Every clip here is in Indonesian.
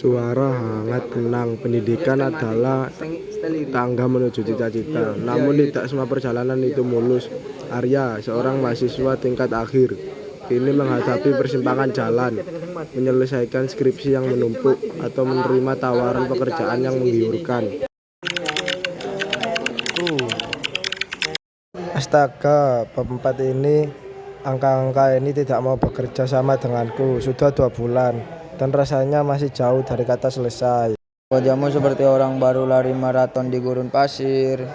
Suara hangat tenang, pendidikan adalah tangga menuju cita-cita. Namun tidak semua perjalanan itu mulus. Arya, seorang mahasiswa tingkat akhir, kini menghadapi persimpangan jalan, menyelesaikan skripsi yang menumpuk, atau menerima tawaran pekerjaan yang menggiurkan. Astaga, bab 4 ini, angka-angka ini tidak mau bekerja sama denganku. Sudah 2 bulan, dan rasanya masih jauh dari kata selesai. Wajahmu seperti orang baru lari maraton di gurun pasir.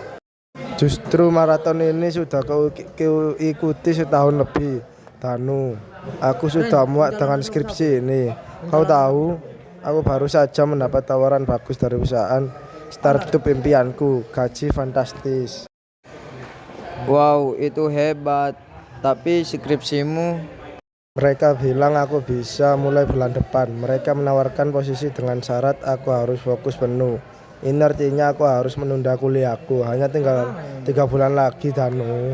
Justru maraton ini sudah kau ikuti setahun lebih, Danu. Aku sudah muak dengan skripsi ini. Kau tahu, aku baru saja mendapat tawaran bagus dari perusahaan startup impianku, gaji fantastis. Wow, itu hebat. Tapi skripsimu? Mereka bilang aku bisa mulai bulan depan. Mereka menawarkan posisi dengan syarat aku harus fokus penuh. Ini artinya aku harus menunda kuliahku. Hanya tinggal 3 bulan lagi, Danu.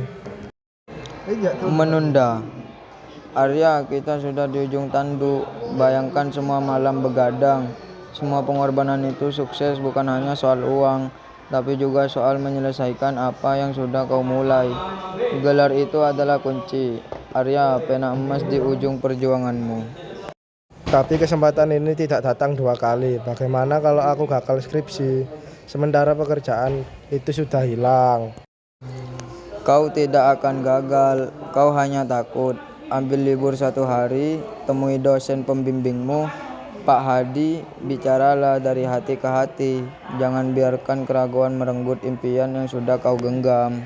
Menunda. Arya, kita sudah di ujung tanduk. Bayangkan semua malam begadang. Semua pengorbanan itu sukses bukan hanya soal uang, tapi juga soal menyelesaikan apa yang sudah kau mulai. Gelar itu adalah kunci. Arya, pena emas di ujung perjuanganmu. Tapi kesempatan ini tidak datang 2 kali. Bagaimana kalau aku gagal skripsi, sementara pekerjaan itu sudah hilang? Kau tidak akan gagal, kau hanya takut. Ambil libur 1 hari, temui dosen pembimbingmu, Pak Hadi, bicaralah dari hati ke hati. Jangan biarkan keraguan merenggut impian yang sudah kau genggam.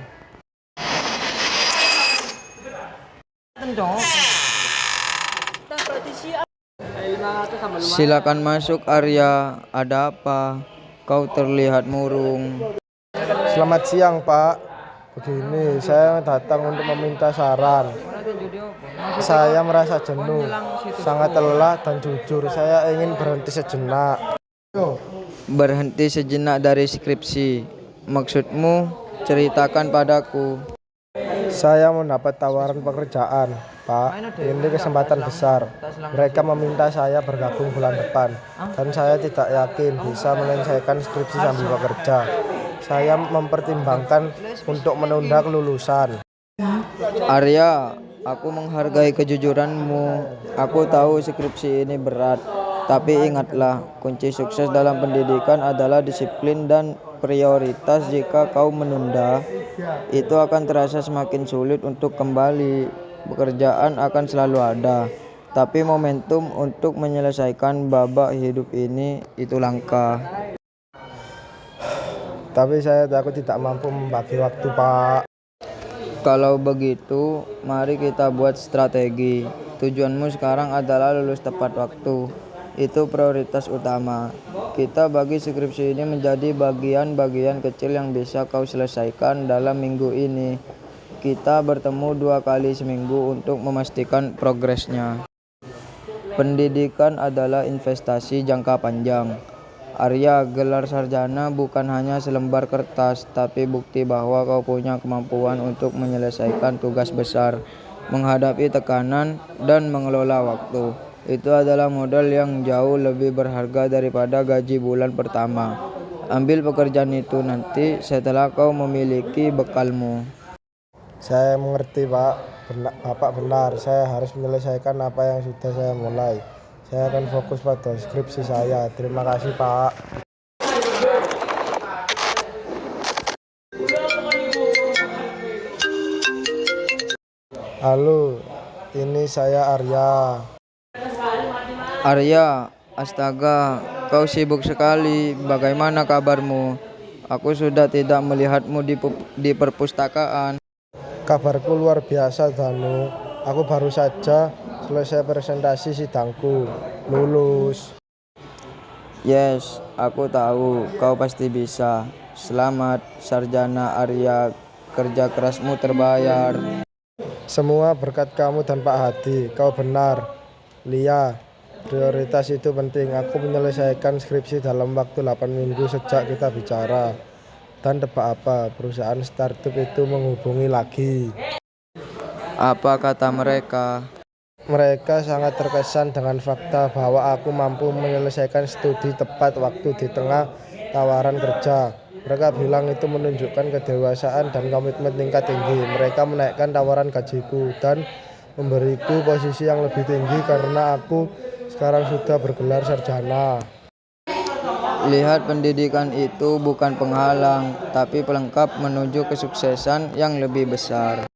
Silakan masuk, Arya. Ada apa? Kau terlihat murung. Selamat siang, Pak. Begini, saya datang untuk meminta saran. Saya merasa jenuh, sangat lelah dan jujur. Saya ingin berhenti sejenak. Berhenti sejenak dari skripsi. Maksudmu? Ceritakan padaku. Saya mendapat tawaran pekerjaan, Pak. Ini kesempatan besar. Mereka meminta saya bergabung bulan depan, dan saya tidak yakin bisa menyelesaikan skripsi sambil bekerja. Saya mempertimbangkan untuk menunda kelulusan. Arya, aku menghargai kejujuranmu. Aku tahu skripsi ini berat, tapi ingatlah, kunci sukses dalam pendidikan adalah disiplin dan prioritas. Jika kau menunda, itu akan terasa semakin sulit untuk kembali. Pekerjaan akan selalu ada, tapi momentum untuk menyelesaikan babak hidup ini itu langka. Tapi saya takut tidak mampu membagi waktu, Pak. Kalau begitu, mari kita buat strategi. Tujuanmu sekarang adalah lulus tepat waktu. Itu prioritas utama. Kita bagi skripsi ini menjadi bagian-bagian kecil yang bisa kau selesaikan dalam minggu ini. Kita bertemu 2 kali seminggu untuk memastikan progresnya. Pendidikan adalah investasi jangka panjang. Arya, gelar sarjana bukan hanya selembar kertas, tapi bukti bahwa kau punya kemampuan untuk menyelesaikan tugas besar, menghadapi tekanan, dan mengelola waktu. Itu adalah modal yang jauh lebih berharga daripada gaji bulan pertama. Ambil pekerjaan itu nanti setelah kau memiliki bekalmu. Saya mengerti, Pak. Bapak benar, saya harus menyelesaikan apa yang sudah saya mulai. Saya akan fokus pada skripsi saya. Terima kasih, Pak. Halo, ini saya Arya. Arya, astaga, kau sibuk sekali. Bagaimana kabarmu? Aku sudah tidak melihatmu di perpustakaan. Kabarku luar biasa, Danu. Aku baru saja selesai presentasi sidangku. Lulus. Yes, aku tahu kau pasti bisa. Selamat, Sarjana Arya. Kerja kerasmu terbayar. Semua berkat kamu dan Pak Hadi. Kau benar, Lia. Prioritas itu penting. Aku menyelesaikan skripsi dalam waktu 8 minggu sejak kita bicara. Dan tebak apa, perusahaan startup itu menghubungi lagi. Apa kata mereka? Mereka sangat terkesan dengan fakta bahwa aku mampu menyelesaikan studi tepat waktu di tengah tawaran kerja. Mereka bilang itu menunjukkan kedewasaan dan komitmen tingkat tinggi. Mereka menaikkan tawaran gajiku dan memberiku posisi yang lebih tinggi karena aku sekarang sudah bergelar sarjana. Lihat, pendidikan itu bukan penghalang, tapi pelengkap menuju kesuksesan yang lebih besar.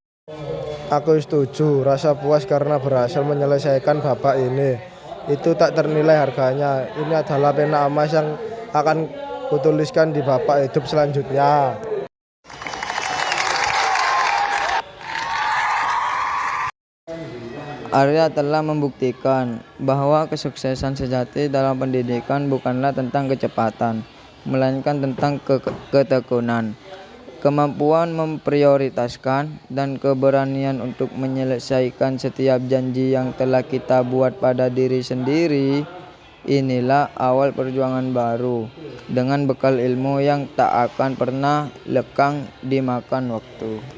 Aku setuju, rasa puas karena berhasil menyelesaikan babak ini. Itu tak ternilai harganya. Ini adalah pena emas yang akan kutuliskan di babak hidup selanjutnya. Arya telah membuktikan bahwa kesuksesan sejati dalam pendidikan bukanlah tentang kecepatan, melainkan tentang ketekunan, kemampuan memprioritaskan, dan keberanian untuk menyelesaikan setiap janji yang telah kita buat pada diri sendiri. Inilah awal perjuangan baru, dengan bekal ilmu yang tak akan pernah lekang dimakan waktu.